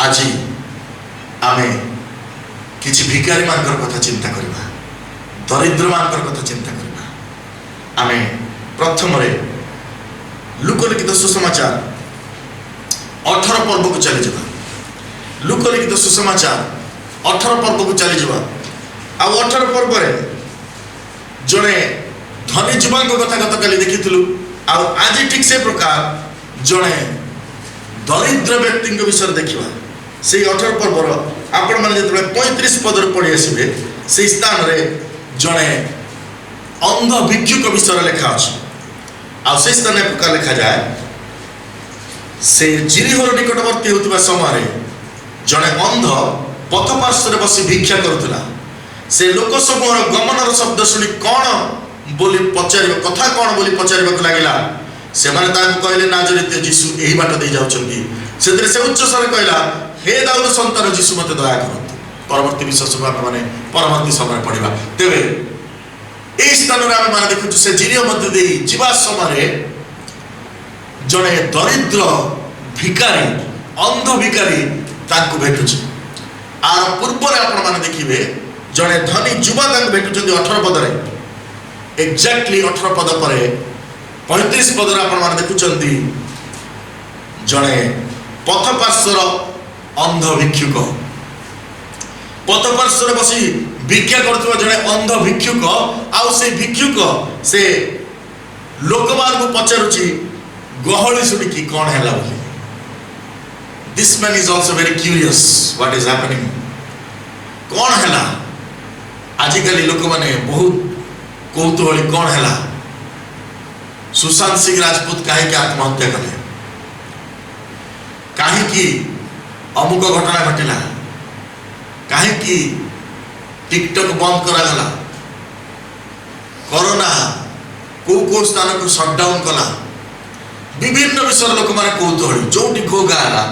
आज आमे किछि भिखारी मानकर कथा चिंता करबा, दरिद्र मानकर कथा चिंता करबा। आमे प्रथम रे लुकलिखित सुसमाचार 18 पर्व को चली जावा। लुकलिखित सुसमाचार 18 पर्व को चली जावा। आ 18 पर्व रे जने धनी जुबान को कथा गत काली देखिथिलु। आ आज ठीक से प्रकार जने दरिद्र व्यक्ति को विषय देखिबा। से 18 पर्वर आपण माने जतबे 35 पदर पढ़ी आसीबे से स्थान रे जने अंध भिक्षुक विषय लिखा अछि। आ से स्थान प्रकार लिखा जाए से जिरिहोर निकटवर्ती होतिबा समय जने अंध पथ पार्श्व बसी भिक्षा करुला। से लोक समूहर गमनर शब्द शुणी कौन बोली पचार कथा कौन बोली पचार लगिला। से माने ताको कहले नाजरेत यीशु एही बाट दे जाउछंती। सेतरे से उच्च स्वर कहला, हे दाऊद संतान यीशु मते दया करंतु। परवर्ती विश्वास माने परवर्ती समय पढ़िबा। तेबे एई स्थान रे आमे माने देखु से जिरियो मध्य देई जीवा समय जने दरिद्र भिखारी अंध भिखारी ताको भेटुछ। आर पूर्व रे आपण माने देखिबे जने धनी जुवा ताको भेटुछंती 18 पद रे। एक्जेक्टली 18 पद पर 35 पद रे आपण माने देखुछंती जने पथ पार्श्वर अंध भिक्षुक, पथ पार्श्वर बसी भिक्षा करथुवा जने अंध भिक्षुक। आउ से भिक्षुक से लोक मान को पचारुची गहली सुनी की कोन हैला बोली। This man is also very curious what is happening. कोन हैला आजिकली लोक माने बहुत कौतूहली कोन हैला। सुशांत सिंह राजपूत काहे के आत्महत्या कले, काहे की अमुक घटना घटिला, काहे की टिकटॉक बंद करा गला, कोरोना को स्थान को शटडाउन कला। विभिन्न विषय लोक माने कौतूहली जोटी खो गाला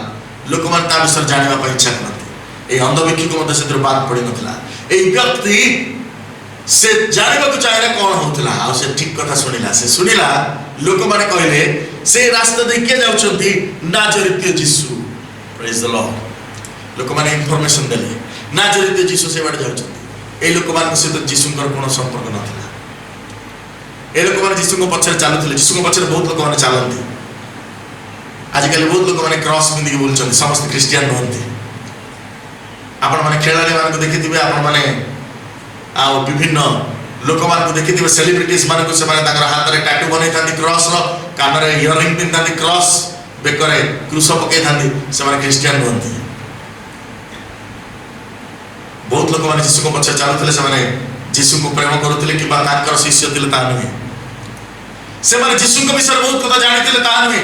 लोक माने ता विषय जानिबा पई इच्छा करते। ए अंध भिक्षुक मते सेतर बात पड़ी नथला। ए व्यक्ति से जानिबा को चाहेला कोन होतला। आ से ठीक कथा सुनिला। से सुनिला लोक माने कहले से रास्ता दे के जाउछंती नाजरेत यीशु। Praise the Lord. लोक माने इन्फॉर्मेशन देले नाजरेत यीशु से बाड जाउछंती। ए लोक माने से तो यीशु कर कोन संपर्क नथला। ए लोक माने यीशु को पछरे चालुथले। यीशु को पछरे बहुत लोक माने चालंती। आजिकल बहुत लोक माने क्रॉस बिंदी बोलछंती। समस्त क्रिश्चियन नहंती। आपण माने खेलाड़ी मान को देखिथिबे। आपण माने आ विभिन्न लोक मान को देखिथिबे। सेलिब्रिटीज मान को से माने ताकर हाथ रे टैटू बनै थांती क्रॉस रो, कान रे इयरिंग पिन थांती क्रॉस, बेकरे क्रूस पके थांती। से माने क्रिश्चियन नहंती। बहुत लोक माने यीशु को पछे चालुथले। से माने यीशु को प्रेम करूथले कि बा ताकर शिष्य थिले ता नहे। से माने यीशु को विषय बहुत कथा जानिथिले ता नहे।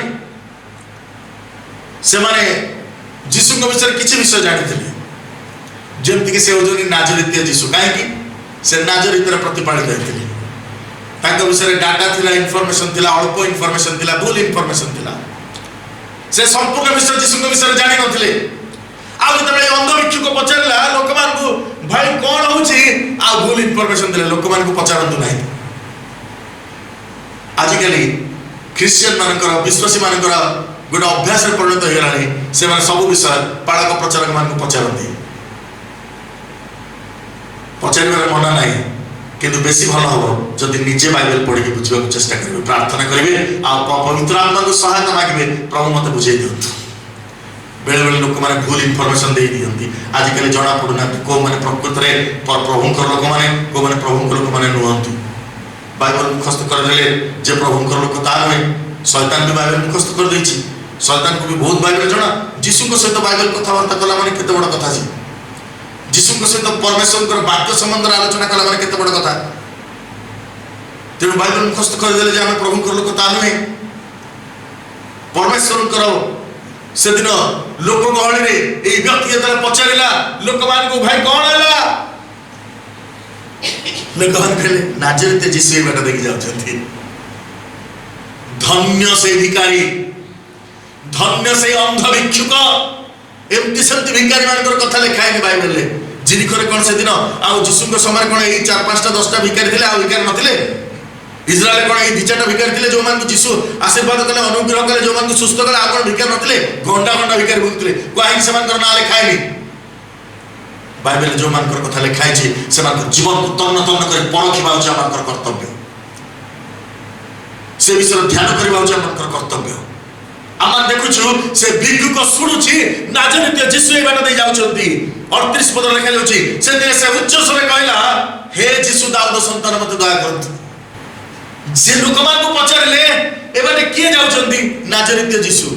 से माने यीशु को विषय किछि विषय जानिथिले। जेमति कि से ओजनी नाजरेत यीशु काहे कि से नाजरेत रे प्रतिपादित होइथिले। ताको विषय डाटा थिला, इन्फॉर्मेशन थिला, अल्प इन्फॉर्मेशन थिला, भूल इन्फॉर्मेशन थिला। से संपूर्ण विषय यीशु को विषय जानि नथिले। आ जतबे अंध भिक्षुक को पचारला लोक मान को भाई कोन होची आ भूल इन्फॉर्मेशन दिले लोक मान को पचारंतु नाही। आजिकली क्रिश्चियन मानकर विश्वासी मानकर गोटे अभ्यास रे परिणत होइरानी। से माने सब विषय पाळक प्रचारक मान को पचारंती। पचारिबार मना नाही किंतु बेसी भलो हो जदि निजे बाइबल पढ़ी के बुझिबा को चेष्टा करिवे, प्रार्थना करिवे आ पवित्र आत्मा को सहायता मागिबे। प्रभु मते बुझेई दियंतु। बेले बेले लोक माने भूल इन्फॉर्मेशन दे दियंती। आजिकली जणा पडुना को माने प्रकृत रे प्रभुंकर लोक माने को माने प्रभुंकर लोक माने नुहंतु। बाइबल मुखस्त कर देले जे प्रभुंकर लोक ता नहे। शैतान भी बाइबल मुखस्त कर दैछि। शैतान को भी बहुत बाइबल जणा। यीशु को सहित बाइबल कथावार्ता कला माने केते बड़ कथा छी। यीशु को सहित परमेश्वर कर वाक्य संबंध आलोचना कला माने केते बड़ कथा। तेणु बाइबल मुखस्त कर देले जे आमे प्रभुंकर लोक ता नहे। परमेश्वर करो से दिन लोक गहली रे ए व्यक्ति जतरा पचारिला लोक मान को भाई कोन हैला। लोक मान कहले नाजरेत यीशु बेटा देखि जाउछथि। धन्य से भिखारी, धन्य से अंध भिक्षुक। एमती सेमती भिखारी मानकर कथा लिखा है बाइबल रे। जिनिखरे कोन से दिन आ यीशु को समय कोन ए 4-5टा 10टा भिखारी थिले आ भिखारी नथिले। इस्राएल कौन ये दिचाटा भिखारी थे जो मान को यीशु आशीर्वाद कले अनुग्रह कले जो मान को सुस्थ कले आ भिखारी नथिले घंटा घंटा भिखारी बुलुथिले कहीं से मान ना लिखाइली बाइबल जो मान कथा लिखाई से जीवन को तन्न तन्न कर परखा आम कर्तव्य से विषय ध्यान करवा कर्तव्य आम देखु से भिक्षुक शुणुची नाजरीत यीशु ए बाट दे जाउछंती 38 पद लिखा जाउची से दिन से उच्च स्वर कहला हे यीशु दाऊद संतान मत दया करत जे लोक मान को पचारले ए बाटे किए जाउछंती नाजरीत यीशु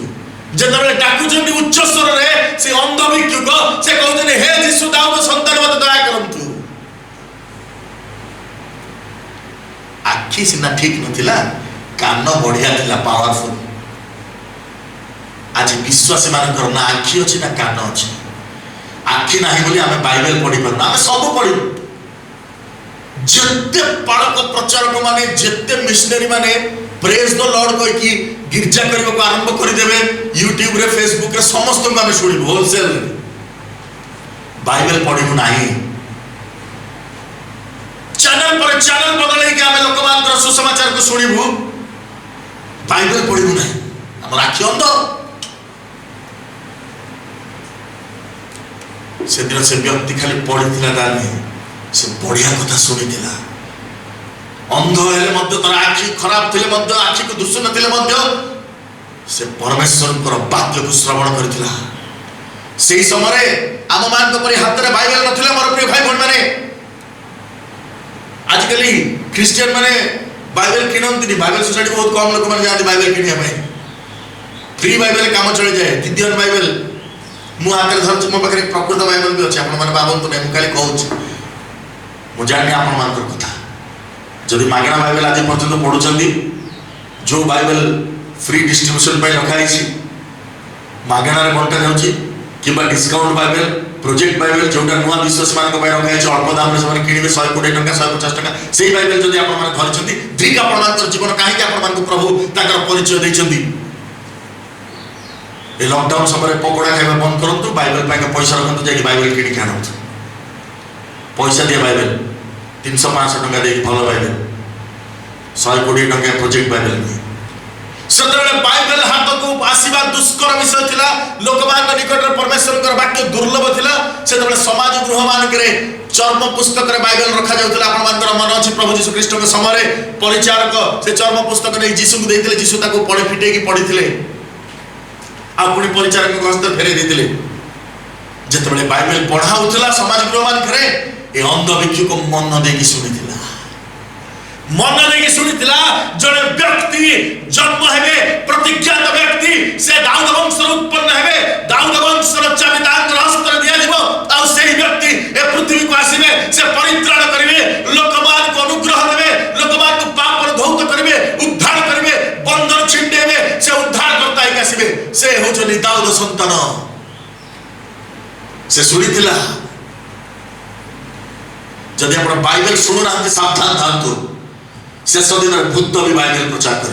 जेतबे डाकुछंती उच्च स्वर रे से अंध भिक्षुक से कहउछने हे यीशु दाऊद संतान मत दया करंतु आखि सिना ठीक नथिला कान बढ़िया थिला पावरफुल आज विश्वासी मानकर ना आखि अच्छी ना कान अच्छी आखि ना बोली आम बाइबल पढ़ी पार आम सब पढ़ू जिते पालक प्रचारक माने जिते मिशनरी माने प्रेज द लॉर्ड कह कि गिरजा करने को आरंभ करदेवे यूट्यूब रे फेसबुक रे समस्त को आम शुणु होलसेल बाइबल पढ़ू ना चैनल पर चैनल बदल के आम लोक मान सुसमाचार को शुणु बाइबल पढ़ू ना आम आखि अंध से दिन से व्यक्ति खाली पढ़ी से बढ़िया कथा शुणी अंध तर आखि खराब थे आखि को दुषु न से परमेश्वर वाक्य को श्रवण कर समय आम मान हाथ में बाइबल ना मोर प्रिय भाई भाई मैंने आजिकल ख्रीस्टियन मैंने बाइबल किणती बाइबल सोसाइटी बहुत कम लोक मैंने जाती बाइबल किणा फ्री बाइबल काम चली जाए गिदियन बाइबल मु हाथ में धरती मो पाखे प्रकृत बाइबल भी अच्छे आप भावतु नहीं मुझे कहूँ मुझे जानी आप कथा जदि मागणा बाइबल आज पर्यटन पढ़ुं जो बाइबल फ्री डिस्ट्रीब्यूशन रखाई मागणार बंटा जाऊँगी कि डिस्काउंट बाइबल प्रोजेक्ट बाइबल जोटा नुआ विश्वास मान रखाई अल्प दाम से किणवे 120 टका 150 टका से बाइबल जब आप धरती ठीक आप जीवन कहीं आप प्रभु तर परिचय देते लॉकडाउन समय पकोड़ा खाଇବା बंद करंतु बाइबल पाके पैसा रखंतु जाके बाइबल किनी खाना पैसा दिया बाइबल 300-500 टका दे भलो बाइबल 120 टका प्रोजेक्ट बाइबल सतबेले बाइबल हाथ को आसीबा दुष्कर विषय थिला लोकमान निकट परमेश्वर वाक्य दुर्लभ थिला सेतबेले समाज गृह मानकरे चर्म पुस्तक रे बाइबल रखा जाउतला आपण मानकर मन अछि प्रभु यीशु ख्रीष्ट के समय रे परिचारक से चर्म पुस्तक ने यीशु को देथिले यीशु ताको पढे फिटे की पढिथिले पुणी परिचारक हस्त फेरे देते जिते बाइबल पढ़ाऊला समाज गृह मानकरे ए अंध भिक्षुक मन देकी शुणी मन देकी शुणी जड़े व्यक्ति जन्म हेबे प्रतिज्ञात व्यक्ति से दाऊद वंश उत्पन्न हेबे दाऊद वंश चाबी हस्त दिया से व्यक्ति ए पृथ्वी को आसबे से परित्राण करेंगे लोक मान को अनुग्रह देवे लोक मान को पाप धौत करेंगे उद्धार करेंगे बंधन छिंडेबे से उद्धार करता है आसबे से होचनी दाऊद संतान से शुणी जदि आप बाइबल शुणुना सावधान था शेष दिन भूत भी बाइबल प्रचार कर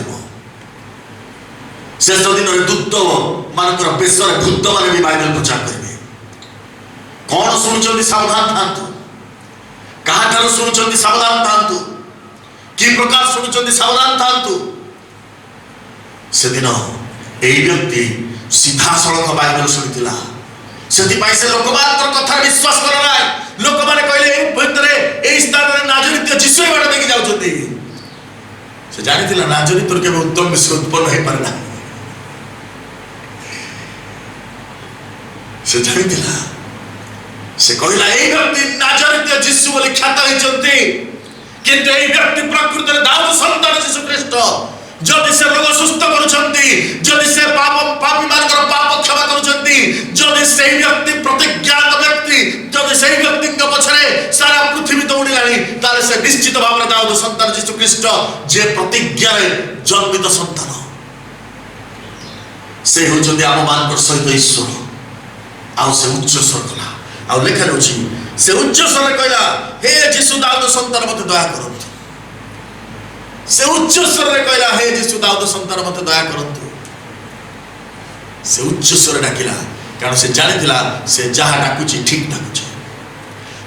शेष दिन दूत मान बेश भूत मैंने भी बाइबल प्रचार करेंगे कौन शुणुंट सावधान था क्या शुणुंट सावधान था कि प्रकार शुणुंट सावधान था से दिन यही व्यक्ति सीधा सड़क बाइबल शुणुला से लोक कथा विश्वास करना लोक मैंने कहले यही स्थान में नाजरीत यीशु बाट देखी जाउछंती से जानी नाजरीत के उत्तम विषय उत्पन्न हो पारे ना से जानी से कहला यही व्यक्ति नाजरीत यीशु बोली ख्यात होइछंती किंतु यही व्यक्ति प्रकृत में दाऊद संतान यीशु ख्रीष्ट जदि से रोग सुस्थ करुछंती जदि से पापी मानकर पाप क्षमा करुछंती जदि से व्यक्ति प्रतिज्ञात व्यक्ति जदि से व्यक्ति के पछरे सारा पृथ्वी दौड़िलानी ताले से निश्चित भाव में दाऊद संतान यीशु ख्रीष्ट जे प्रतिज्ञा रे जन्मित संतान से होचंदी आम मानकर सहित ईश्वर आउ से उच्च स्वर कला आउ लेखा रहउछि से उच्च स्वर कहला हे यीशु दाऊद संतान मते दया करो से उच्च स्वर रे कहला हे यीशु दाऊद संतान मते दया करंतु से उच्च स्वर डाकिला कारण से जानिथिला से जहा डाकुची ठीक डाकुची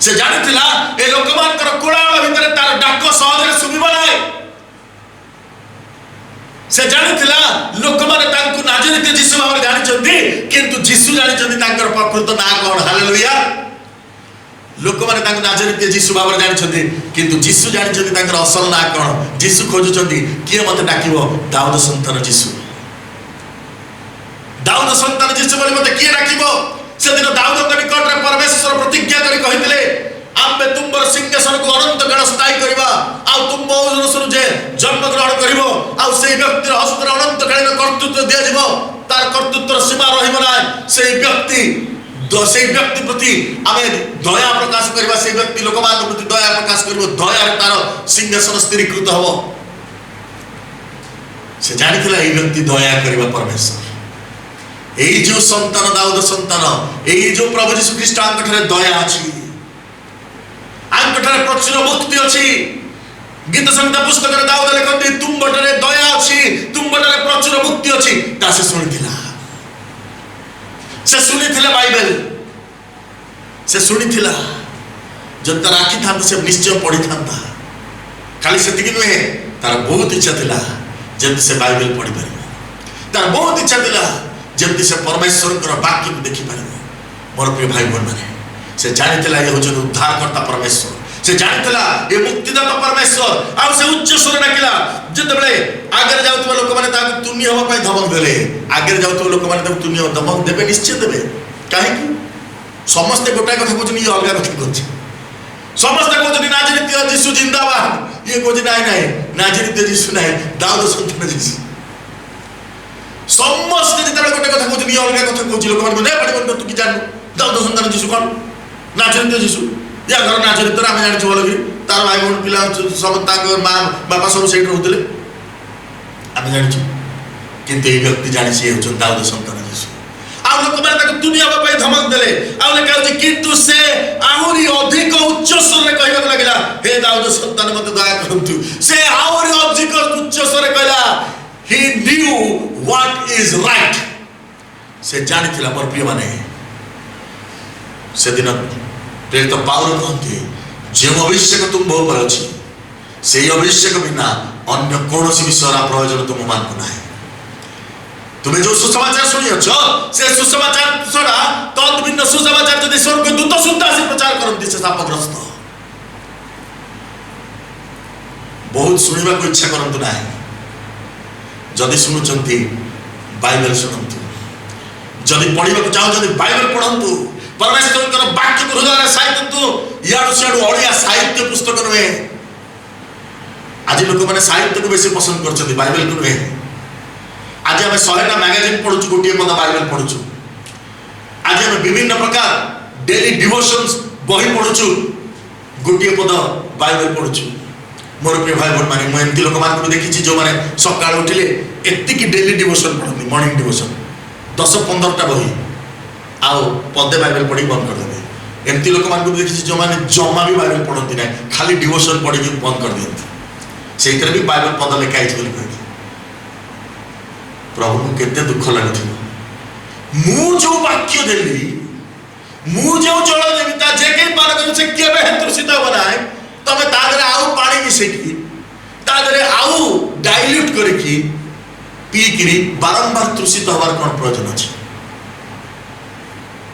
से जानिथिला ए लोकमानकर कोलाहल भितर तार डाक सहज रे सुबिबो नाही से जानिथिला लोक माने तांकु नाजरीत यीशु भाव जानिचंती किंतु यीशु जानिचंती तांकर प्रकृत ना कोन हालेलुया लोक माने तांकु नाजरीत यीशु भाव जानिचंती किंतु यीशु जानिचंती तांकर असल ना कोन यीशु खोजुचंती किए मते डाकिबो दाऊद संतान यीशु दाऊद संतान यीशु बोली मते किए डाकिबो से दिन दाऊद के निकट रे परमेश्वर प्रतिज्ञा करी कहितले आम्बे तुमर सिंहासन को अनंत काल स्थायी करबा आ तुम बहुजन सुनु जे जन्म ग्रहण करिवो आ सेई व्यक्तिर हस्तर अनंत कालीन कर्तृत्व दिया जिवो तार कर्तृत्व सीमा रहिबो ना सेई व्यक्ति प्रति आमे दया प्रकाश करबा सेई व्यक्ति लोकमान प्रति दया प्रकाश करबो दया रे तार सिंहासन स्थिरीकृत हबो से जानिथिला एई व्यक्ति दया करबा परमेश्वर एई जो संतान दाऊद संतान एई जो प्रभु यीशु ख्रीष्ट आंकठरे दया अछि आंकठरे प्रचुर मुक्ति अछि गीत संहिता पुस्तक रे दाऊद लिखନ୍ତି तुम बटरे दया अछि तुम बटरे प्रचुर मुक्ति अछि ता से सुनिथिला बाइबल से सुनिथिला जब तार आखि था से निश्चय पढ़ी था खाली सेतिक नुहे तार बहुत इच्छा थिला जब से बाइबल पढ़ी पारिबो तार बहुत इच्छा थिला जब से परमेश्वर कर वाक्य को देखि पारिबो मोर प्रिय भाई बहन माने से जानिथिला ये होजन उद्धारकर्ता परमेश्वर से जानिथिला ये मुक्तिदाता परमेश्वर आ से उच्च स्वर डाकिला जते बेले आगे जाउतबा लोक माने ताकू तुनी होबा पय धमक देले आगे जाउतबा लोक माने ताकू तुनी धमक देबे निश्चित देबे काहे कि समस्त गोटा कथा कहउछन ये अलगा कथा कहउछ समस्त कहउछन नाजरीत यीशु जिंदाबाद ये कहउछ नाही नाजरीत यीशु नाही दाऊद संतान यीशु समस्त जेते गोटा कथा कहउछन ये अलगा कथा कहउछ लोक माने नै पड़िबो तू कि जान दाऊद संतान यीशु कोन नाजरीत यीशु या घर नाजरीत रे आमे जानि बोलबी तार भाई बहन पिला सब ताको मां बापा सब सेठ रहउतले आमे जानि किंतु ए व्यक्ति जानि से होचन दाऊद संतान यीशु आ लोक माने ताको दुनिया बापा धमक देले आ ले कहउछ किंतु से आहुरी अधिक उच्च स्वर रे कहबा लागला हे दाऊद संतान मते दया करंतु से आहुरी अधिक उच्च स्वर रे कहला he knew what is right से जानिथिला मोर प्रिय माने से दिन प्रेरित पाउल कहते जो अभिषेक तुम बहु पर अछि से अभिषेक बिना अन्य कौनसी विषय प्रयोजन तुम मान को नाही तुम्हें जो सुसमाचार सुनियो से सुसमाचार छड़ा तद भिन्न सुसमाचार जदि स्वर्ग दूत सुद्धा से प्रचार करंती से शापग्रस्त बहुत सुनिबा को इच्छा करंतु नाही जदि सुनुचंती बाइबल सुनंतु जदि पढ़िबा को चाहो जदि बाइबल पढ़ंतु परमेश्वर कर वाक्य को हृदय साहित्य तो याडू सियाडू ओडिया साहित्य पुस्तक नुहे आज लोक माने साहित्य को बेसी पसंद करछथि बाइबल को नुहे आज हम 100टा मैगजीन पढुछु गोटिए पद बाइबल पढुछु आज हम विभिन्न प्रकार डेली डिवोशंस बही पढुछु गोटिए पद बाइबल पढुछु मोर प्रिय भाई बहन माने मैं एमती लोक मान को देखिछि जो माने सकाळ उठिले एत्ती की डेली डिवोशन पढନ୍ତି मॉर्निंग डिवोशन 10-15टा बही आओ पदे बाइबल पढ़ी बंद कर देबे एमती लोक मान को देखिछि जो माने जमा भी बाइबल पढ़ନ୍ତି ना खाली डिवोशन पढ़ी के बंद कर दियंती सेइतर भी बाइबल पद लेखा आइछ बोली कहति प्रभु को केते दुख लागथि मु जो वाक्य देली मु जो जल देबी ता जे के पार कर से केबे हेतुसित बनाए तमे तादरे आउ पानी मिसे की तादरे आउ डाइल्यूट करे की पी किरी बारंबार तृषित होबार कोन प्रयोजन अछि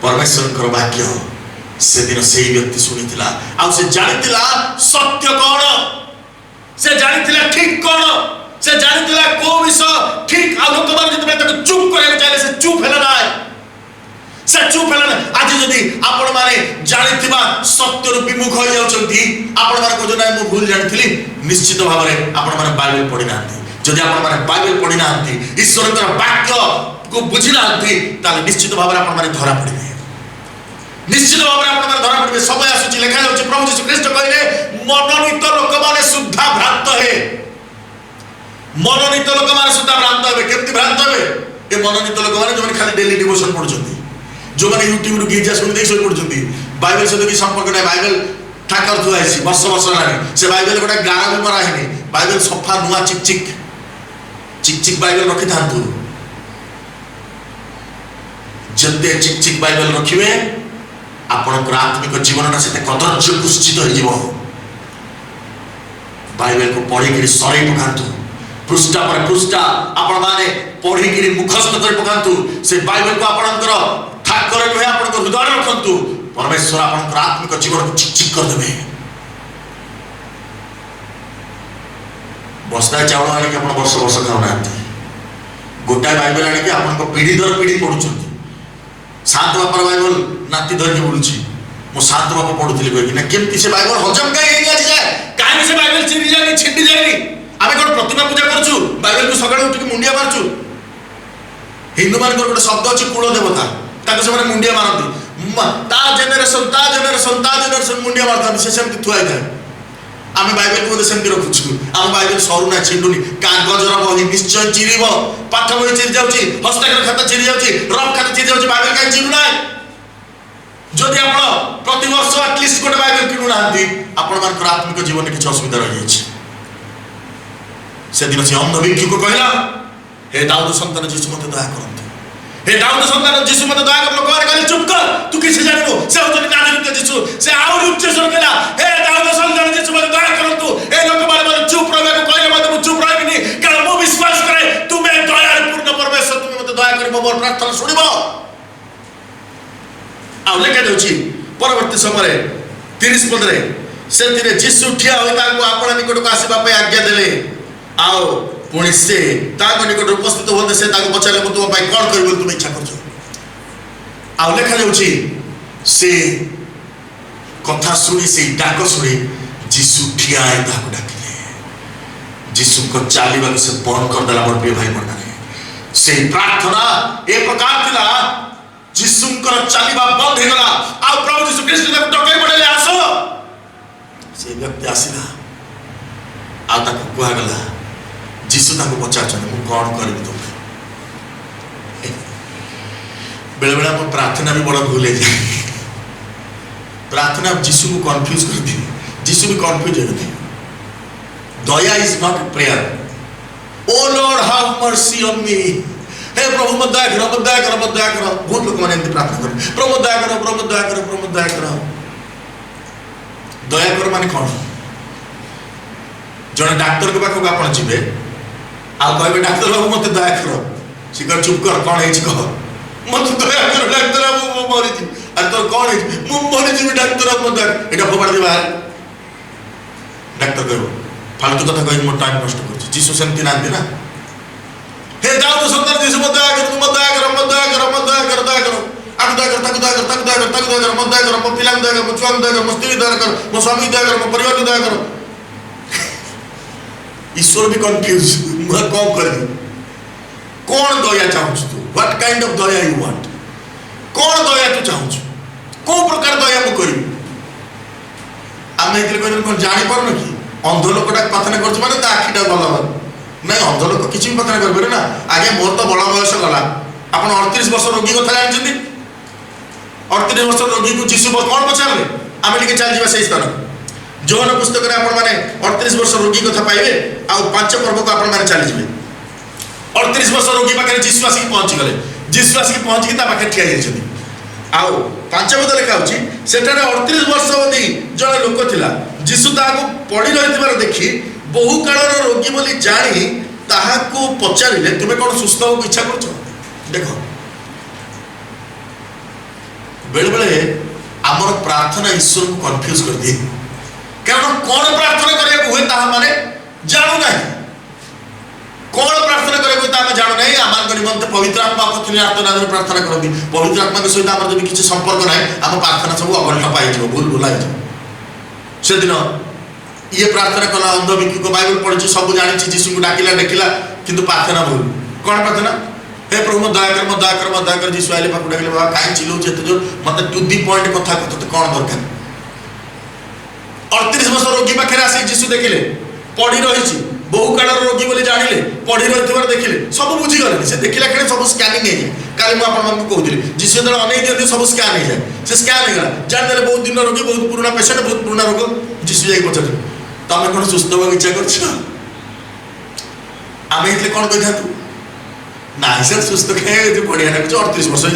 परमेश्वर कर वाक्य से दिन से व्यक्ति सुनिथिला आ से जानिथिला सत्य कोन से जानिथिला ठीक कोन से जानिथिला को विषय ठीक आ लोक बार जते तक चुप करे चाहे से चुप हेला नाय से चुप हेला आज जदी आपण माने जानिथिबा सत्य रूपी मुख हो जाउछंती आपण माने को जना मु भूल जानिथिली निश्चित भाव रे आपण माने बाइबल पढि नांती जदी आपण माने बाइबल पढि नांती ईश्वर कर वाक्य को बुझी नांती ताले निश्चित भाव रे आपण माने धरा पड़िबे निश्चित भाव रे आपण माने धरा पड़िबे समय आसुची लेखा जाउची प्रभु यीशु ख्रीष्ट कहले मनोनीत लोक माने शुद्धा भ्रांत हे मनोनीत लोक माने शुद्धा भ्रांत हे केमति भ्रांत हे ए मनोनीत लोक माने जो खाली डेली डिवोशन पढुचंती जो माने यूट्यूब रु गीजा सुन दे सोई पढुचंती बाइबल सहित की संपर्क नै बाइबल ठाकर थु आइसी वर्ष वर्ष लानी से बाइबल गोटा गारा भी मरा हेनी बाइबल सफा नुआ चिक चिक बाइबल रखि थांतु जते चिक बाइबल रखिवे आपण आत्मिक जीवन से कदर्य पुष्टित हो बाइबल को पढ़ी सरै पकातु पृष्ठा पर पृष्ठा आपण माने पढ़ी मुखस्थ कर पकांतु से बाइबल को आपणकर थाकर नुहे आपणकर हृदय रखंतु परमेश्वर आपणकर आत्मिक जीवन को चिक चिक कर देबे। बस्ता चावल आने के वर्ष वर्ष खाऊना गोटाए बाइबल आने के आपन पीढ़ी दर पीढ़ी पढ़ुं शांत बापर बाइबल नाती धरिक बुलूची मो शांत बाप पढ़ुली कहीं केमती से बाइबल हजम कहीं जाए कहीं से बाइबल चिरी जाए छिंडी जाए आम कौन प्रतिमा पूजा करूँ बाइबल को सकाल उठिक मुंडिया मार्चु हिंदू मान गोटे शब्द अच्छी कूल देवता से मुंडिया मारती जेनेरेशन मुंडिया मारता से सेमती थुआई थाए आम बाइबल को सेमती रखुचु आम बाइबल सरुना छिंडुनी कागजर बही निश्चय चिरीब पाठ बही चिरी जाऊँगी हस्ताक्षर खाता चिरी जाऊँगी रफ खाता चिरी जाऊँगी बाइबल कहीं चिरुना जदि आप प्रति वर्ष एटलिस्ट गोटे बाइबल किणुना आपण आत्मिक जीवन किसी असुविधा रही से दिन से अंध भिक्षुक कहला हे दाऊद संतान जीशु मत दया करंतु हे दाऊद संतान जीशु मत दया कर लोक कहले चुप कर तू किसी जानबो से होतनी नाजरिक जीशु से और उच्च स्वर कहला हे दाऊद संतान जीशु मत दया करंतु ए लोक माने चुप रहबे को कहले मत मु चुप रहबिनी कारण मु विश्वास करे तुमे दयार पूर्ण परमेश्वर तुमे मत दया करबो मोर प्रार्थना सुनिबो आ लेखा देउची परवर्ती समय 30 पद रे से दिने जीशु ठिया होई ताको आपण निकट को आसीबा पे आज्ञा देले आओ पुणी से निकट उपस्थित होते से पचारे तुम कौन कर तुम इच्छा कर लेखा जाऊँगी से कथा शुणी से डाक शुणी जीशु ठिया डाकिले जीशु को चलवा से बंद करदेला मोर प्रिय भाई बहन से प्रार्थना ए प्रकार थिला जीशु चलवा बंद हो गला आ प्रभु जीशु कृष्ण डकई पड़े आस से व्यक्ति आसला आ कहगला जीशु पचार मु कौन करी तुम बेले बेले आम प्रार्थना भी बड़ा भूल जाए प्रार्थना जीशु को कन्फ्यूज कर दी जीशु भी कन्फ्यूज होती दया is not prayer oh Lord have mercy on me हे प्रभु मत दया करो मत दया करो मत दया करो बहुत लोग मैंने एमती प्रार्थना कर प्रभु दया करो प्रभु दया करो प्रभु दया करो दया करो माने कौन जड़े डाक्तर के पाखक आप जी आ कहे डाक्तर बाबू मत दया कर सी कह चुप कर कौन है कह मत दया कर डाक्तर बाबू मरी अरे तोर कौन है मरी डाक्तर बाबू मत यहाँ फोपाड़ दे बाहर डाक्तर कह फालतू कथा कह मोर टाइम नष्ट कर जीशु सेमती ना हे दाऊद संतान जीशु मत दया कर मत दया कर मत दया कर मत दया कर दया करो आक दया कर ताक दया कर ताक दया कर ताक दया कर मत दया कर मो पिला दया कर मो छुआ दया कर मो स्त्री दया कर मो स्वामी दया कर मो परिवार दया कर ईश्वर भी कंफ्यूज मैं कौन कर कौन दया चाहूँ तू what kind of Daya you want कौन दया तू चाहूँ कौ प्रकार दया मु करी आम कौन जानी पार कि अंध लोकटा प्रार्थना कर माने आखिटा भल नहीं अंध लोक किसी भी प्रार्थना करें ना आगे मोर तो बड़ा बयस गला आप 38 वर्ष रोगी कथा जानते 38 वर्ष रोगी को जीशु कौन पचारे आम टे चल जावा से स्थान जोहन पुस्तक में आपण माने 38 वर्ष रोगी कथा पाइबे आ 5 पर्व को आपण माने चली जिवे 38 वर्ष रोगी पाखे जीशु आसिक पहुंची गले जीशु आसिक पहुंची ता पाखे ठिया जाइछथि आउ 5 पद लिखा होछि सेटारे 38 वर्ष अवधि जने लोक थिला जीशु ताको पड़ी रहितबार देखि बहु कालर रोगी बोली जानी ताहाको पचारिले तुमे कोन सुस्थ हो इच्छा करछो देखो बेले बेले आमर प्रार्थना ईश्वर को कंफ्यूज कर दिए कारण कौन प्रार्थना करिया हुए ताहा माने जानू नहीं कौन प्रार्थना करिया हुए ताहा जानू नहीं आमान निमंते पवित्र आत्मा को आत्मनाद में प्रार्थना करती पवित्र आत्मा के सहित आमर जब किसी संपर्क ना आम प्रार्थना सब अघंटा पाई भूल भुला से दिन ये प्रार्थना कला अंध भिक्षुक बाइबल पढ़ी सब जानी जीशु को डाकिला देखिला किंतु प्रार्थना भूल कौन प्रार्थना हे प्रभु मत दया कर मत दया कर मत दया कर जीशु आइले पाखु डाकिले बाबा काई चिल्लाउ एते जोर मत टू दी पॉइंट कथा कथ कौन दरकार 38 वर्ष रोगी पाखे आसी जीशु देखिले पढ़ी रही बहु काल रोगी बोली जानिले पढ़ी रही देखिले सब बुझी गले से देखिला खेले सब स्कैनिंग नहीं जाए काली मुझे आपको कहूली जीशु जो अनेक दिखते सब स्कैन हो जाए से स्कैन हो गला जानते बहुत दिन रोगी बहुत पुराना पेसेंट बहुत पुराना रोग जीशु जाए पचार तुम कौन सुस्थ होगा इच्छा कर आम ये कौन कही था ना सर सुस्थ खाए बढ़िया लगे 38 वर्ष हो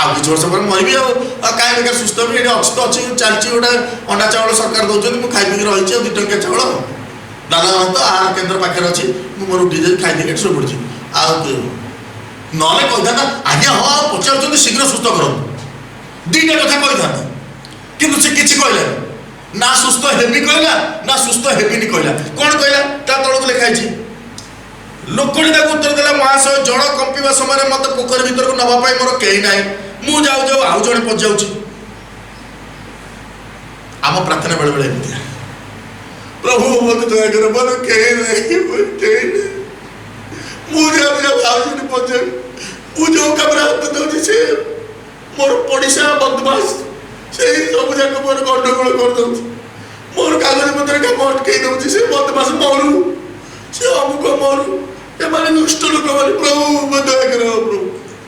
आउ कि वर्ष पर मरबी कहीं बेकार सुस्थ भी अच्छी तो अच्छी चलती गोटे अंडा चावल सरकार दौरान मुझे खाई पी रही 2 टंकिया चावल दादा तो आहार केन्द्र पाखे अच्छी मुझे रुटी खाई शो पड़ी ना कही था आज्ञा हाँ आप पचार शीघ्र सुस्थ कर दीटा कथा कही था कि किसी कहला ना सुस्थ हेबी कहला ना सुस्थ हेबिनी कहला कौन कहला तलक लिखाई लोकटी उत्तर देला महाशय जल कंपा समय मत पोखरी भीतर को नवाई मोर कहीं ना मुझे जाऊ जाऊ आउ जड़े पच जाऊँ आम प्रार्थना बेले बेले एमती प्रभु मत दया मोर कहीं मुझे आउट पच मुझे कमरा हाथ दूसरी से मोर पड़िशा बदमाश से सब जाक मोर गंडगोल कर दौर मोर कागज पत्र काम अटकई दौर से बदमाश मरु से अमुक मरु एमाने दुष्ट लोक मैंने प्रभु दया कर प्रभु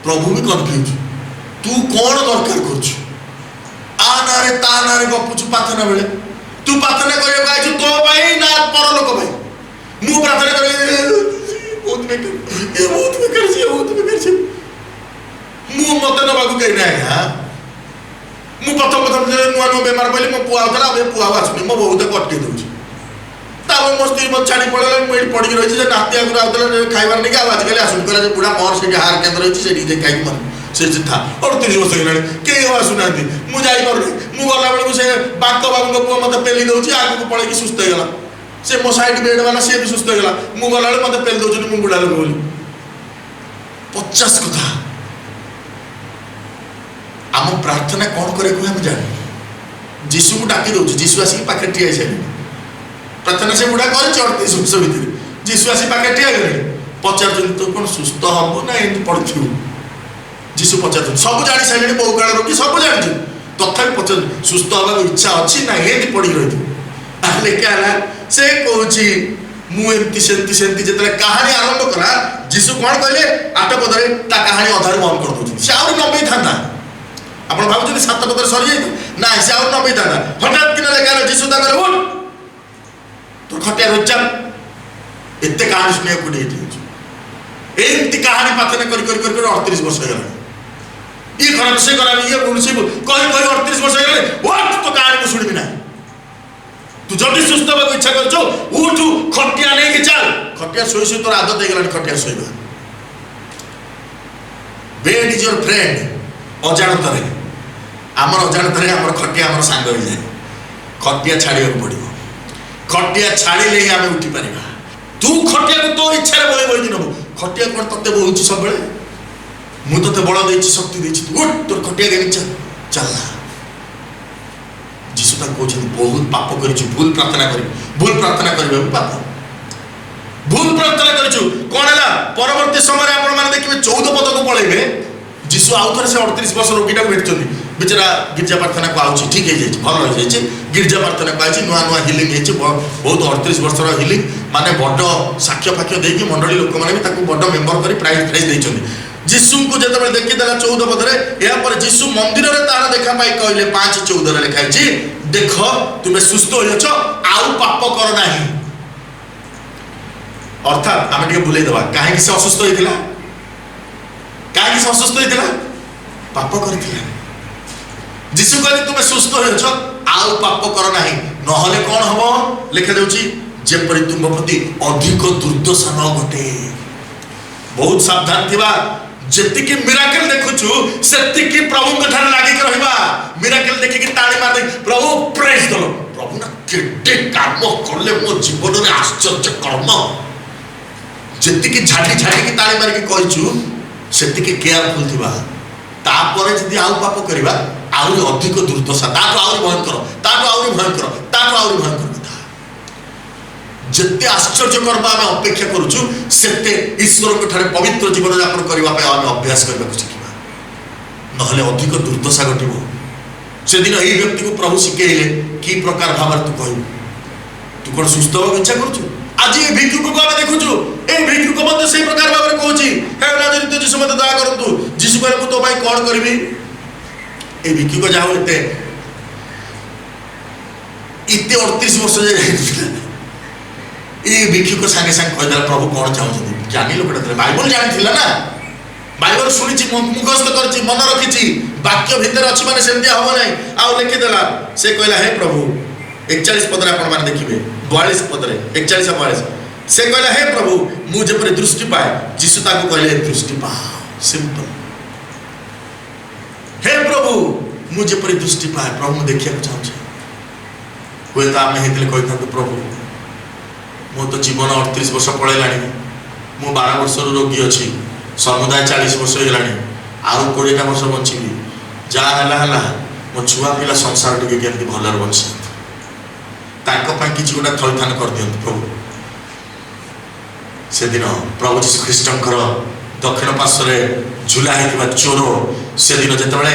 प्रभु भी कन्फ्यूज तू कौन दरकार कर आ नारे ता नारे गपुचु प्रार्थना बेले तू प्रार्थना कर तो ना परलोक भाई मु प्रार्थना कर बहुत बेकार से मु मत नवा कहीं ना आज्ञा मु प्रथम नुआ नुआ बेमार पड़े मो पुआ होता पुआ आसुनी मो बहुत कटके दूसरी मो स्त्री मत छाड़ी पड़ा मुझे पड़ी रही नाती आगे आउला खाइबार नहीं आजिकल आसुनी कहला बुढ़ा मोर से हार केन्द्र रही से खाई मन से था 38 वर्ष हो कई आसुना मुझे मुझे गला बेलू से बाक बाबू पुआ मत पेली दूसरी आगे को पड़े सुस्थ होगा से मो साइड बेड वाला सी भी सुस्थ होगा मु गला मत पेली दौर मु बुढ़ा लोक बोली 50 कथा आम प्रार्थना कौन करे आम जान जीशु को डाकी दौर जीशु आसिक पाखे ठिया सारे प्रार्थना से बुढ़ा कर 38 वर्ष भितर जीशु आसिक पाखे ठिया गले पचार तो कौन सुस्थ हम ना एमती पड़ू जीशु पचार सब जानी सारे बहु काल रोगी सब जानी तथा पचार सुस्थ हवा इच्छा अच्छी ना एमती पड़ी रही क्या से कहूँ मुझे सेमती जो कहानी आरंभ कला जीशु कौन कहले 8 पदरे कहानी अधार बंद कर दूसरी से आउरी 90 था आप भाव 7 पदर सरी जाए ना से आउरी 90 था हठात कि लेखा जीशु तक उठ तो खटिया रुचा एत कहानी शुणा कोई एमती कहानी प्रार्थना कर 38 वर्ष हो ये खराब से खराब ये भूल से कही 38 वर्ष हो तो कहानी को शुणी ना तू जल्दी सुस्थ होगा इच्छा कर उठू खटिया नहीं कि चल खटिया शोई शोई तोर आदत हो खटिया शोइबा बेड इज योर फ्रेंड अजाणत आमर अजाणत आम खटिया आम सांग हो जाए खटिया छाड़ा पड़ो खटिया छाड़े ही आम उठी पार तू खटिया को तो इच्छा बही बही नबू खटिया कौन ते बोलू सब मुझे ते बल दे शक्ति दे उठ तोर खटिया के चल चलना जीशु तक कहते बहुत पाप कर भूल प्रार्थना कर पाप भूल प्रार्थना कर कौन है परवर्ती समय आपण मैंने देखिए 14 पद को पलैबे जीशु आउ थे से 38 वर्ष रोगीटा भेटते बेचारा गिर्जा प्रार्थना को आउची ठीक है भल हो जाए गिर्जा प्रार्थना को आई नुआ नुआ हिलिंग बहुत 38 वर्षर हिलिंग माने बड़ साक्ष्य फाक्ष्य देकी मंडली लोक मैंने बड़ मेम्बर कर प्राइज प्राइज देते जीशु को जो देखीदेला 14 पदरे यापर जीशु मंदिर में तार देखा पाई कहले 5:14 लिखाई देख तुम्हें सुस्थ हो आउ पाप कर ना अर्थात आम टे बुले देवा कहीं से असुस्थ होता कहीं से असुस्थ होता पाप कर जीशु कहले तुम्हें सुस्थ हो आउ पाप कर ना नहले कौन हम लिखा जेपरी तुम प्रति अधिक दुर्दशा न घटे बहुत सावधान थिबा जेतिकी मिराकल देखुछु सेतिकी प्रभु के ठार लागी के रहबा मिराकल देखि कि ताली मार दे प्रभु प्रेज दो प्रभु ना केटे काम करले मो जीवन रे आश्चर्य कर्म जेतिकी झाटी झाटी की ताली मार के कहछु सेतिकी केयरफुल थिबा तापरे जदि आउ पाप करबा आउरी अधिक दुर्दशा ताको आउरी भयंकर जिते आश्चर्य कर्म आम अपेक्षा करुचु सेते ईश्वर को ठारे पवित्र जीवन यापन करने आम अभ्यास करने शिखा नहले अधिक दुर्दशा घटो से दिन यही व्यक्ति को प्रभु शिखेले कि प्रकार भाव तू कह तू कौन सुस्थ होगा इच्छा करुचु आज ये भिक्षुक को आम देखुचु ए भिक्षुक मत से प्रकार भाव में कहूँ हे नाजरीत जीशु मत दया करतु जीशु कहे मुझे तो भाई कौन करी ए भिक्षुक जाओ इतने 38 वर्ष जाए ये भिक्षुक सागे सागे कहीदेला प्रभु कौन चाहते जानी लोक बाइबल जानी ना बाइबल शुणी मुखस्त कर मन रखी वाक्य भितर अच्छी मैंने सेमती हम ना आउ लिखिदेला से कहला हे प्रभु 41 पदरे आपण माने देखिबे 42 पदरे 41 और 42 से कहला हे प्रभु मुझे पर दृष्टि पाए यीशु ताको कहले दृष्टि पा सिंपल हे प्रभु मुझे पर दृष्टि पाए प्रभु मु देखिया चाहूँ हुए तो आम हेतले कही था प्रभु मो तो जीवन 38 वर्ष पड़ेलानी मु 12 वर्ष रोगी अच्छी समुदाय 40 वर्ष होगलानी आउ 20 वर्ष बची जहाँ मो छुआ पिला संसार टिके केमती भलर बंची किसी गोटा थैथान कर दियंतु प्रभु से दिन प्रभु जीशु ख्रीष्टर दक्षिण पार्श्वे झुला होता चोर से दिन जिते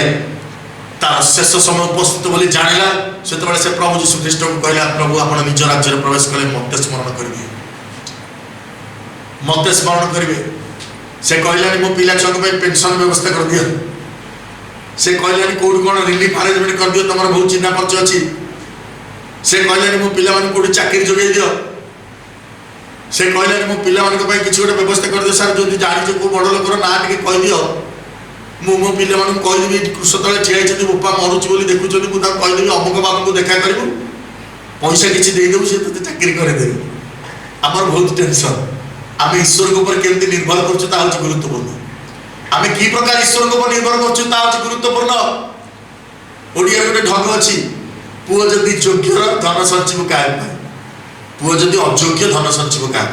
तार शेष समय उपस्थित बोली जानिला से प्रभु जीशु ख्रीष्ट को कहला प्रभु आप निज राज्य में प्रवेश कले मत स्मरण करेंगे मत स्मरण करेंगे से कहलानी मो पिला छुआ पेंशन व्यवस्था कर दियो से कहलानी कौट कौन रिलीफ आरेंजमेंट कर दियो तुम बहुत चिन्ह परिचय अच्छी से कहलानी मो पिला कौट चाकरी जोगे दियो से कहलानी मो पिला किसी गोटे व्यवस्था कर दियो सर जो जानी को बड़ लोकर ना टे कह दियो मो पिला कहदेवी कृष तले ठिया बोपा मरुची बोली देखुं मुझे कहीदेवी अमुक बाबू को देखा करूँ पैसा किसी देदेबू सी तो चाकरी करदेवी आमर बहुत टेंशन आम ईश्वर के ऊपर केमती निर्भर कर गुरुत्वपूर्ण आम कि प्रकार ईश्वर के ऊपर निर्भर कर गुरुत्वपूर्ण ओडिया गोटे ढंग अच्छी पुओ जदि योग्य धन संचीव क्या पुओ जदि अयोग्य धन संचीव क्या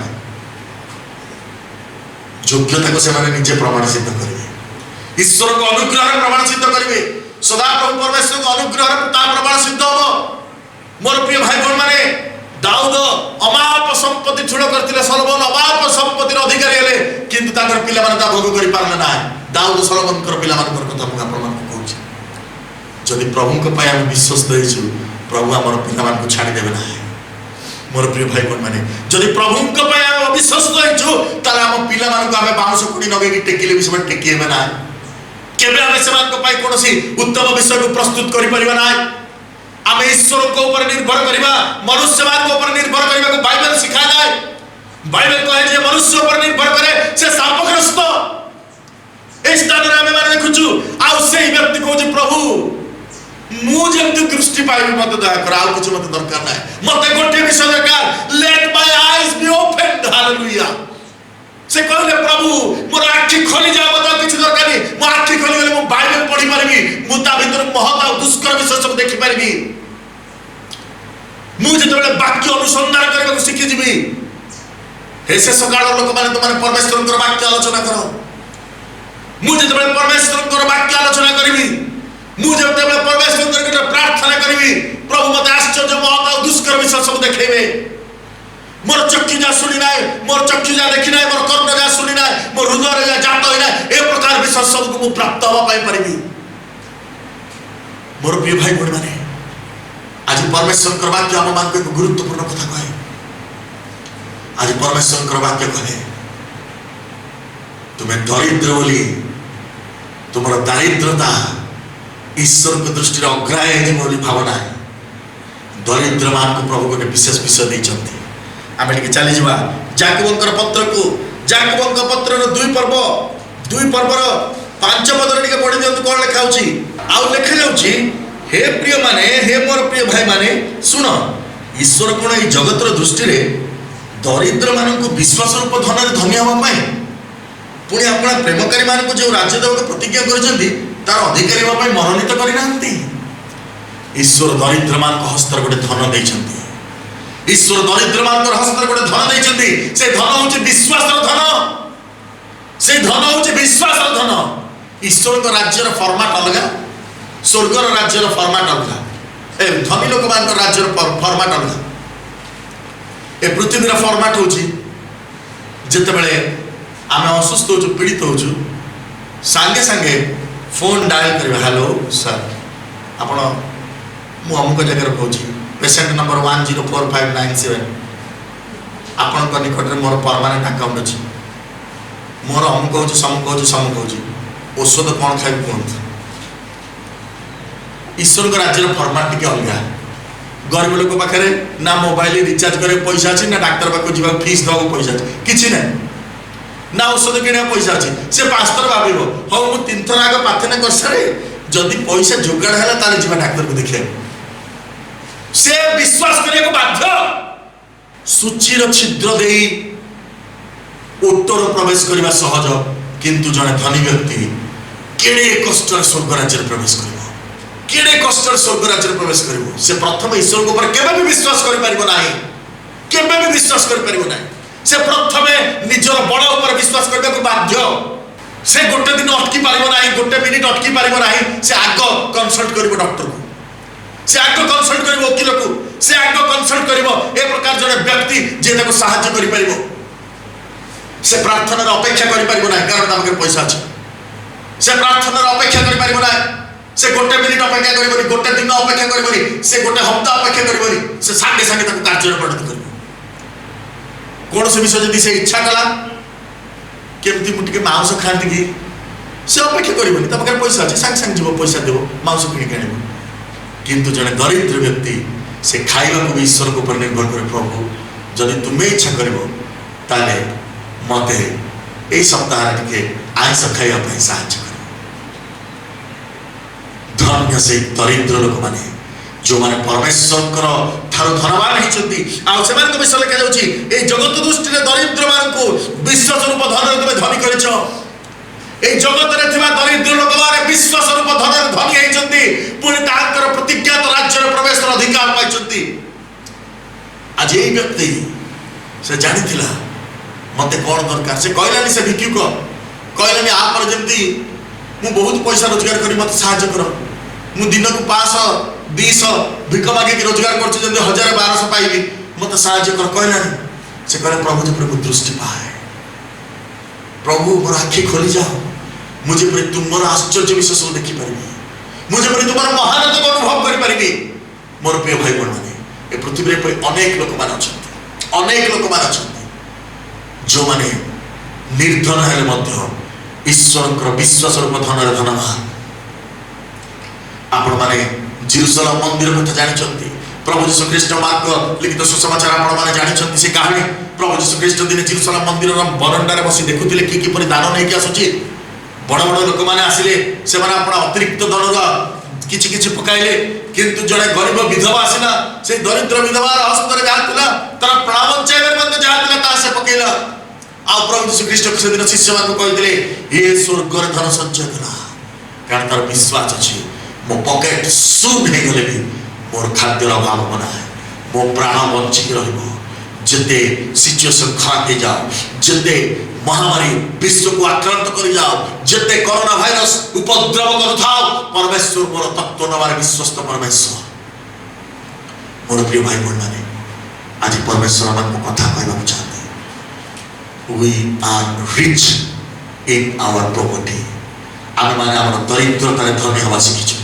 योग्यता को से निजे प्रमाण सिद्ध करेंगे ईश्वर को अनुग्रह प्रमाण सिद्ध करेंगे सदा प्रभु परमेश्वर को अनुग्रह प्रमाण सिद्ध हम मोर प्रिय भाई बहन माने दाऊद अमाप संपत्ति ठुड़ करथिले सलोमन अमाप संपत्तिर अधिकारी हेले किंतु ताकर पिला माने ता भोग करि पारले ना दाऊद सलोमन कर पिला मानकर कथा मु प्रमाण कहूछि जदि प्रभु को पाए हम विश्वास देइछु प्रभु हमर पिला मान को छाडी देबे ना मोर प्रिय भाई बहन माने जदि प्रभु को पाए हम विश्वास देइछु ताले हम पिला मान को हमें बाउंस कुडी नगे कि टेकिले भी सब टेकिएबे ना केबे हमें समान को पाए कोनोसी उत्तम विषय को प्रस्तुत करि परिबा ना आम ईश्वर को ऊपर निर्भर करवा मनुष्यवाद को ऊपर निर्भर करने को बाइबल सिखा जाए बाइबल कहे जे मनुष्य ऊपर निर्भर करे से शापग्रस्त इस स्थान रे हमें माने देखुछु आ सेही व्यक्ति को जे प्रभु मु जेमति दृष्टि पाइबे मत दया कर आ कुछ मत दरकार नै मते गोटे विषय दरकार let my eyes be open hallelujah से कहले प्रभु मोर आखि खोली जा मत किछ दरकार नै मो आखि खोली गले मो बाइबल पढी परबी मु ता भीतर महत आ दुष्कर विषय सब देखि परबी मुझे जो वाक्य अनुसंधान करने को शिखी जीवी हे से सकाळ लोक माने तुम परमेश्वर वाक्य आलोचना करो मुझे जो परमेश्वर वाक्य आलोचना करी मुझे परमेश्वर प्रार्थना करी प्रभु मत आश्चर्य महत दुष्कर विषय सब देखेबे मोर चक्षु जा सुनी ना मोर चक्षु जा देखी ना मोर कर्ण जा सुनी ना मोर हृदय जा जात होई ना ए प्रकार विषय सब को प्राप्त होबा पाई परबी मोर प्रिय भाई बहन माने आज परमेश्वर वाक्य आम मान को एक गुरुत्वपूर्ण कथा कहे आज परमेश्वर वाक्य कहे तुम्हें दरिद्र बोली तुम दारिद्रता ईश्वर को दृष्टि अग्राह्य बोली भावना है दरिद्र मान को प्रभु गोटे विशेष विषय देते आम टे चली जा जाकबंकर पत्र को जाकबंक पत्र दुई पर्वर 5 पदर टे पढ़ी दियंतु कौन लिखा आउ लिखा जाउची हे प्रिय माने हे मोर प्रिय भाई माने सुन ईश्वर कोन ए जगतर दृष्टि रे दरिद्र मान को विश्वास रूप धन धन्य होबा पाए पुणी आपण प्रेमकारी मान को जो राज्य देव प्रतिज्ञा करछंती तार अधिकारी होबा पाए मनोनीत करि नांती ईश्वर दरिद्र मान को हस्तर गोटे धन दैछंती ईश्वर दरिद्र मान को हस्तर गोटे धन दैछंती से धन होचे विश्वास धन से धन होचे विश्वास धन ईश्वर को राज्यर फॉर्मेट अलगा स्वर्गर राज्यर फॉर्मेट अलगा ए धनी लोक मान राज्यर फॉर्मेट अलगा ए पृथ्वी फॉर्मेट होची जते बेले आमे असुस्थ होचु पीड़ित होचु संगे संगे फोन डायल करबे हेलो सर आपण मु अमुक जगह कहूची पेशेंट नंबर 104597 आपण को निकट रे मोर परमानेंट अकाउंट अछि मोर अमुक होचु समूक होचु औषध कोन खाइ कोन ईश्वर को राज्य फॉर्मेट टिके अलगा गरीब लोक पाखे ना मोबाइल रिचार्ज करे पैसा अच्छी ना डाक्तर पाक जा फीस दवा पैसा किसी ना ना औषध किना पैसा अच्छी से 5 थर भाव हाँ मुझे 3 थर आगे प्रार्थना कर सारे जदि पैसा जोगाड़ है ताले जीवा डाक्तर को देखिए से विश्वास करने बाध्य। सूचीर छिद्र दे उत्तर प्रवेश करने सहज, किंतु जड़े धनी व्यक्ति केड़े कष्ट स्वर्ग राज्य प्रवेश कर, केड़े कष्ट स्वर्ग राज्य प्रवेश कर। से प्रथम ईश्वर को केबे भी विश्वास कर पारिबो नाही, केबे भी विश्वास कर पारिबो नाही। से प्रथमे निजर बड़ ऊपर विश्वास करबे को बाध्य। से गोटे दिन अटकी पारिबो नाही, गोटे मिनिट अटकी पारिबो नाही। से आग कंसल्ट करिवो डॉक्टर को, से आग कंसल्ट करिवो वकील को, से आग कंसल्ट करिवो ए प्रकार जने व्यक्ति जे ताको सहायता करि पारिबो। से प्रार्थना अपेक्षा करि पारिबो नाही, कारण ताके पैसा अछि। से प्रार्थना अपेक्षा करि पारिबो नाही, से गोटे मिनिट अपेक्षा करिबोनी, गोटे दिन अपेक्षा करिबोनी, से गोटे हप्ता अपेक्षा करिबोनी। से संगे संगे ताको कार्य परिणत करिबो। कौन से विषय यदि से इच्छा कला केमती मुटिके मांस खाती कि से अपेक्षा करिबोनी, ता पाखे पैसा अछि, संग संग जीव पैसा देबो मांस किनि के आनिबो। किंतु जने दरिद्र व्यक्ति से खाइबा को ईश्वर को ऊपर निर्भर करे। प्रभु जदि तुमे इच्छा करिबो ताले मते ए सप्ताह टिके आइस खाइबा पई साहाय्य कर। धन्य से दरिद्र लोक माने जो माने परमेश्वर ठारो धनवान होइछंती। आ सेमान को विषय लेखा जाउची ए जगत दृष्टि रे दरिद्र मान को विश्वास रूप धन रे तुमे धनी करिछो। ए जगत रे थिबा दरिद्र लोक माने विश्वास रूप धन रे धनी होइछंती, पुनि तांकर प्रतिज्ञात राज्य रे प्रवेश र अधिकार पाइछंती। आज ए व्यक्ति से जानिथिला मते कोन दरकार। से कहलानी से भिक्षुक कहलानी आ पर जेमती मु बहुत पैसा रोजगार करी मते सहायता कर। मु दिन को 500 200 भिक मागे कि रोजगार करछ, जेमती 1000 1200 पाइबी, मते सहायता कर कहलानी। से कहले प्रभु जे प्रभु दृष्टि पाए, प्रभु मोर आखि खोली जाओ, मुझे पर तुम मोर आश्चर्य विशेष देखि पारिबी, मुझे पर तुम महानता को अनुभव करि पारिबी। मोर प्रिय भाई बहन माने ए पृथ्वी रे अनेक लोक मान अछंती, अनेक लोक मान अछंती जो माने निर्धन हेले मध्य ईश्वर विश्वास रूप धन धनवान। आपण माने जेरूसलम मंदिर कथा जानिछंती। प्रभु यीशु ख्रीष्ट मार्क लिखित सुसमाचार आपण माने जानिछंती। से कहानी प्रभु यीशु ख्रीष्ट दिन जेरूसलम मंदिर बरंडारे बसी देखुतिले कि किपरि दान नै कि आसुची। बड़ बड़ लोक माने आसिले, से माने आपण अतिरिक्त धन किछि किछि पकाइले, किंतु जड़े गरीब विधवा आसिला, से दरिद्र विधवार हस्ତରେ जातिला तार प्राण चाइबे मते जातिला ता से पकेला। आ प्रभु यीशु ख्रीष्ट से दिन शिष्य मान को कहिदिले ए स्वर्ग रे धन संचय करा, कारण तार विश्वास अछि मो पॉकेट शून्य हे गले भी मोर खाद्यर अभाव बना है, मो प्राण बंचिक रहइबो। जते सिचुएशन खराब हो जाओ, जते महामारी विश्व को आक्रांत कर जाओ, जते कोरोना भाइरस उपद्रव करुथाओ, परमेश्वर मोर तत्व नवार विश्वस्त परमेश्वर। मोर प्रिय भाई बहन माने आज परमेश्वर मान को कथा कहबा चाहते। We are rich in our poverty. आमे माने हमर दरिद्रतारे धनी हवा शिखिछु,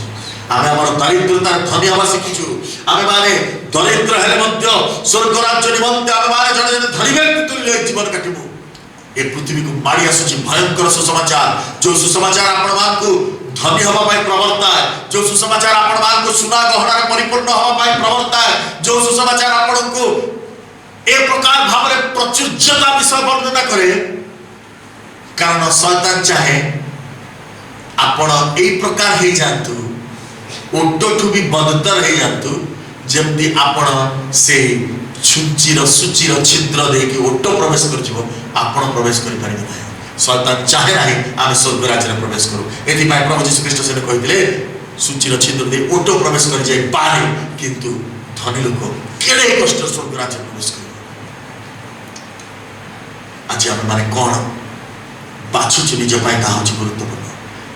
आमे हमर दरिद्रतारे धनी हवा शिखिछु। आमे माने दरिद्र हेले मध्य स्वर्ग राज्य निमंते आमे माने जने जने धनी व्यक्ति तुल्य जीवन काटिबो। ए पृथ्वी को मारी आसुची भयंकर सुसमाचार, जो सुसमाचार आपण मान को धनी हवा पाई प्रवर्ताय, जो सुसमाचार आपण मान को सुना गहना परिपूर्ण हवा पाई प्रवर्ताय, जो सुसमाचार आपण को ए प्रकार भावरे प्रचुर्यता विषय वर्णना करे। कारण शैतान चाहे आपण ए प्रकार हे जानतु, ओटोठु भी बदतर हे जानतु, जेमती आपण से सूचीर छिद्र देकी ओटो प्रवेश कर जिवो, आपण प्रवेश करि पारिबे नाही। शैतान चाहे नाही आमे स्वर्ग राज्य प्रवेश करू। एथि माय प्रभु यीशु ख्रीष्ट से कहिदिले सूचीर छिद्र दे ओटो प्रवेश कर जाय पारे, किंतु धनी लोक केडे कष्ट स्वर्ग राज्य प्रवेश कर। आज आम माने कौन बाछुछु निज पाई ता होची गुरुत्वपूर्ण।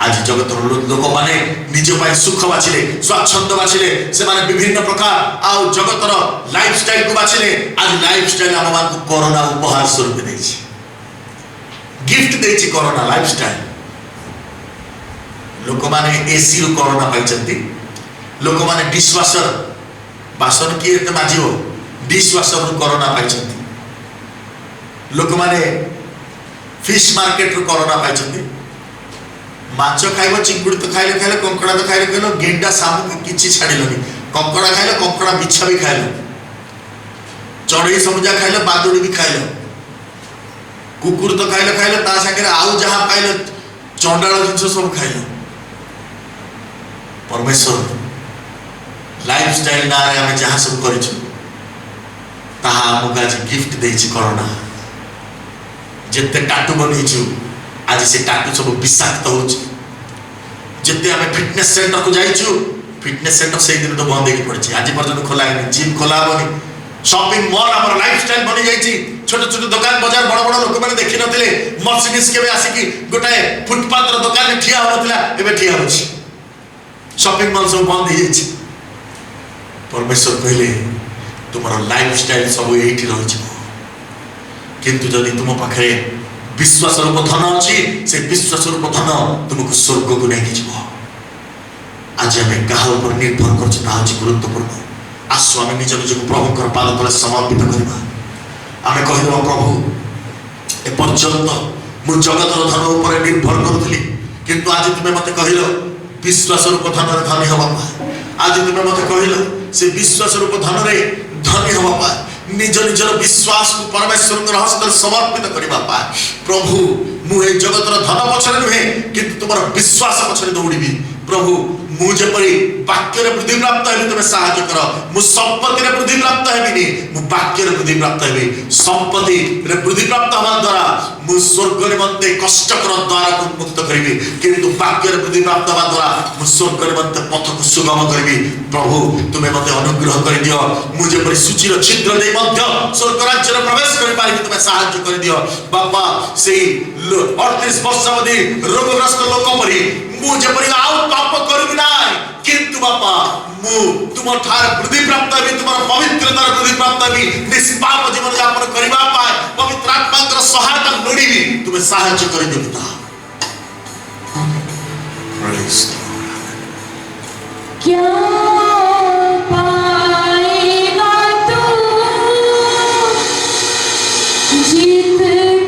आज जगतर लोक माने निज पाई सुख बाछिले, स्वाच्छंद बाछिले, से माने विभिन्न प्रकार आ जगतर लाइफस्टाइल को बाछिले। आज लाइफस्टाइल हम मान को कोरोना उपहार स्वरूप देछि, गिफ्ट देछि कोरोना लाइफस्टाइल। लोक माने एसी रो कोरोना पाइछंती, लोक माने डिशवाशर बासन की एते माजियो डिशवाशर रो कोरोना पाइछंती, लोक माने फिश मार्केट रो कोरोना पाइछंती। माछ खाइबो चिंगुड़ी तो खाइले खाइले, कंकड़ा तो खाइले खाइले, गेंडा सामु किछि छाडिलोनी। कंकड़ा खाइले, कंकड़ा बिछा भी खाइले, चढ़ई समुजा खाइले, बादुड़ी भी खाइले, कुकुर तो खाइले खाइले, ता संगे आउ जहां पाइले चंडाल जिंस सब खाइले। परमेश्वर लाइफ लाइफस्टाइल ना रे आमे जहाँ सब करिछु ताहा आमको आज गिफ्ट देछि कोरोना जेते टाटू बनैछु आज से टाटू सब विषाक्त होछि जेते आमे फिटनेस सेंटर को जाइछु फिटनेस सेंटर से दिन तो बंद होई पड़छि आज पर्यंत खोला है जिम खोला होनी शॉपिंग मॉल हमर लाइफस्टाइल बनि जाइछि छोट छोट दुकान बाजार बड़ बड़ लोक माने देखि नथिले मर्सिडीज केबे आसी कि गोटाए फुटपाथ रो दुकान में ठिया होनथिला एबे ठिया होछि शॉपिंग मॉल सब बंद हो जाइछि परमेश्वर कहले तुमरो लाइफस्टाइल सब एठी रहि छ किंतु जदि तुम पाखे विश्वास रूप धन अच्छी से विश्वास रूप धन तुमको स्वर्ग को नहीं जीव आज आम क्या ऊपर निर्भर कर गुरुत्वपूर्ण आसु आम निज निज प्रभु पाद तले समर्पित करवा आम कह प्रभु एपर्यंत मु जगतर धन उपर निर्भर करुली किंतु आज तुम्हें मत कहल विश्वास रूप धन धनी हवा आज तुम्हें मत कहल से विश्वास रूप धन धनी हवा निज निजर विश्वास को परमेश्वर हस्त समर्पित करबा पा प्रभु मु ए जगतर धन पछरे नुहे किंतु तुमर विश्वास पछरे दौड़ीबी प्रभु मु जेपरी वाक्य रे वृद्धि प्राप्त हेबी तुमे सहायता कर मु संपत्ति रे वृद्धि प्राप्त हेबिनी मु वाक्य रे वृद्धि प्राप्त हेबी संपत्ति रे वृद्धि प्राप्त हवा द्वारा मु स्वर्ग निमंते कष्टकर द्वार को मुक्त करबी किंतु वाक्य रे वृद्धि प्राप्त हवा द्वारा मु स्वर्ग निमंते पथ को सुगम करबी प्रभु तुमे मते अनुग्रह कर दियो मु जेपरी सूची रो छिद्र दे मध्य स्वर्ग राज्य रे प्रवेश कर पारि तुमे सहायता कर दियो बाबा सेही 38 वर्ष अवधि रोगग्रस्त लोक परि मु जेपरी आउ पाप करबी नाय किंतु बाबा मु तुम ठार वृद्धि प्राप्त हेबी तुम पवित्रतार वृद्धि प्राप्त हेबी निष्पाप जीवन यापन करबा पाए पवित्र आत्माकर सहायता लोड़ीबी तुमे सहायता कर दियो पिता प्रेज क्या पाएगा तू जीत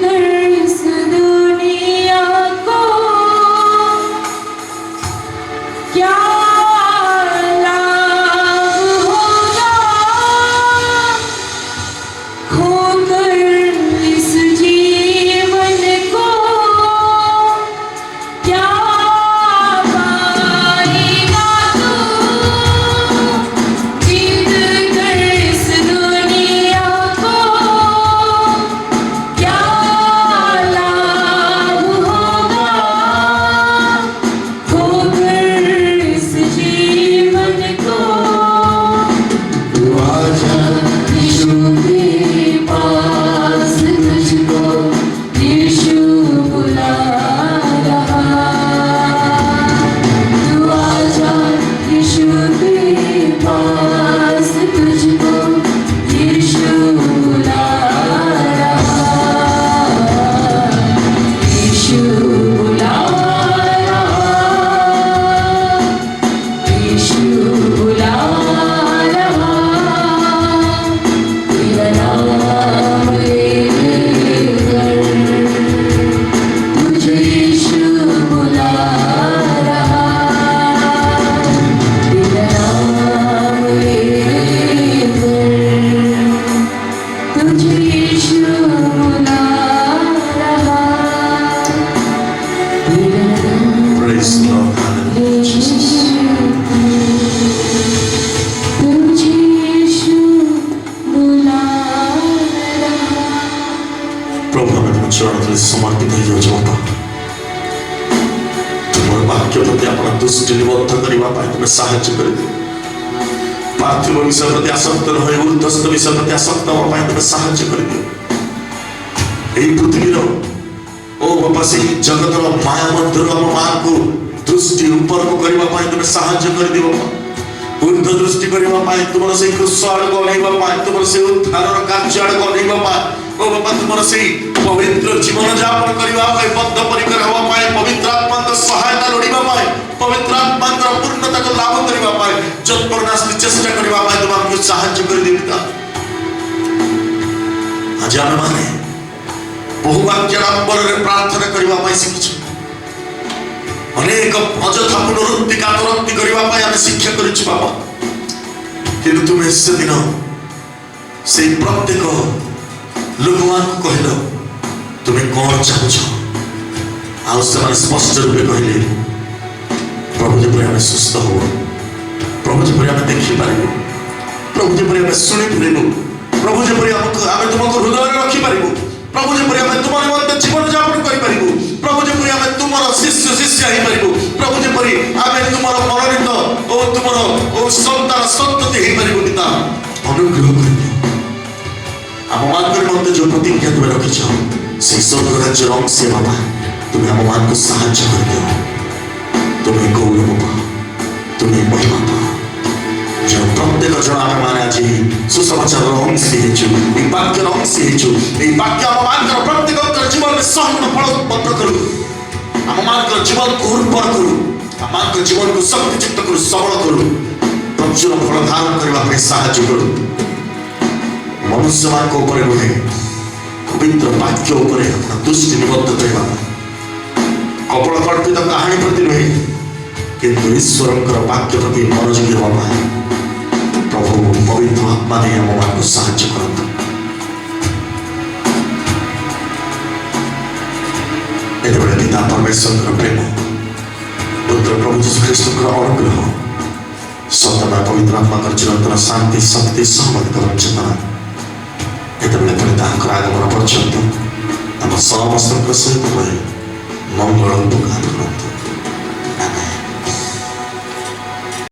कर इस दुनिया को क्या समर्पित हो जाओ तुम वाक्य प्रति अपन दृष्टि निबद्ध करने तुम्हें साहाय्य कर दियो पार्थिव विषय प्रति आसक्त न हो ऊर्ध्वस्त विषय प्रति आसक्त होगा तुम्हें साहाय्य कर दियो यही पृथ्वी ओ बाबा से जगतर माया मंदिर आम मां को दृष्टि ऊपर को करने तुम्हें साहाय्य कर दियो ऊर्ध्व दृष्टि करने तुम से क्रूस आड़ को तुम से उद्धार कार्य आड़ को ओ बाबा तुम से पवित्र जीवन यापन करने बद्ध परिकर हवा पवित्र आत्मा सहायता लोड़ा पवित्र आत्मा पूर्णता को लाभ करने जत्परनास्ति चेष्टा करने तुमको साहाय्य कर दिया आज आम मैंने बहु वाक्याडंबर प्रार्थना करने शिखी अनेक अजथा पुनरुक्ति कातरक्ति करने आम शिक्षा कर बाबा कि तुम्हें से दिन से प्रत्येक लोक मान कहल तुम्हें कौन चाहूच आउ से स्पष्ट रूपे कहले प्रभु जब आम सुस्थ हो प्रभु जेपरि आमे देखि पारिबु, प्रभु जेपरि आमे सुनि पारिबु, प्रभु जेपरि आमे तुमको हृदय रखि पारिबु, प्रभु जेपरि आमे तुम निमंते जीवन यापन करि पारिबु, प्रभु जेपरि आमे तुमर शिष्य शिष्य हेइ पारिबु, प्रभु जेपरि आमे तुमर मनोनीत ओ तुमर ओ संतान संतति हेइ पारिबु। पिता अनुग्रह करिबु, आम मानकर मते जो प्रतिज्ञा तुमे रखिछ से स्वर्ग राज्यर अंश बाबा तुमे आम मान को साहाय्य कर दियो। तुमे गौरव पाओ, तुमे महिमा पाओ। जो प्रत्येक जन आम माने आज सुसमाचार अंश हेचु, ए वाक्यर अंश हेचु, ए वाक्य आम मानकर प्रत्येक जीवन में संपूर्ण फल उत्पन्न करू, आम मानकर जीवन को उर्वर करू, आम मानकर जीवन को शक्तियुक्त करू, सबल करू, प्रचुर फल धारण करबा पे साहाय्य करू। मनुष्य मान को ऊपर नुहे पवित्र वाक्य ऊपर अपना दृष्टि निबद्ध करवा, कपड़ कल्पित कहानी प्रति नुहे किंतु ईश्वर वाक्य प्रति मनोযোগী हवा प्रभु पवित्र आत्मा ने आम मान को साहाय्य करता। एतबेले पिता परमेश्वर प्रेम, पुत्र प्रभु यीशु ख्रीष्ट अनुग्रह, सत्यमय पवित्र आत्मा चिरंतन शांति शक्ति सहमति वंचना एतबेले आगमन पर्यंत आम समस्त सहित रहे मंगल उपकार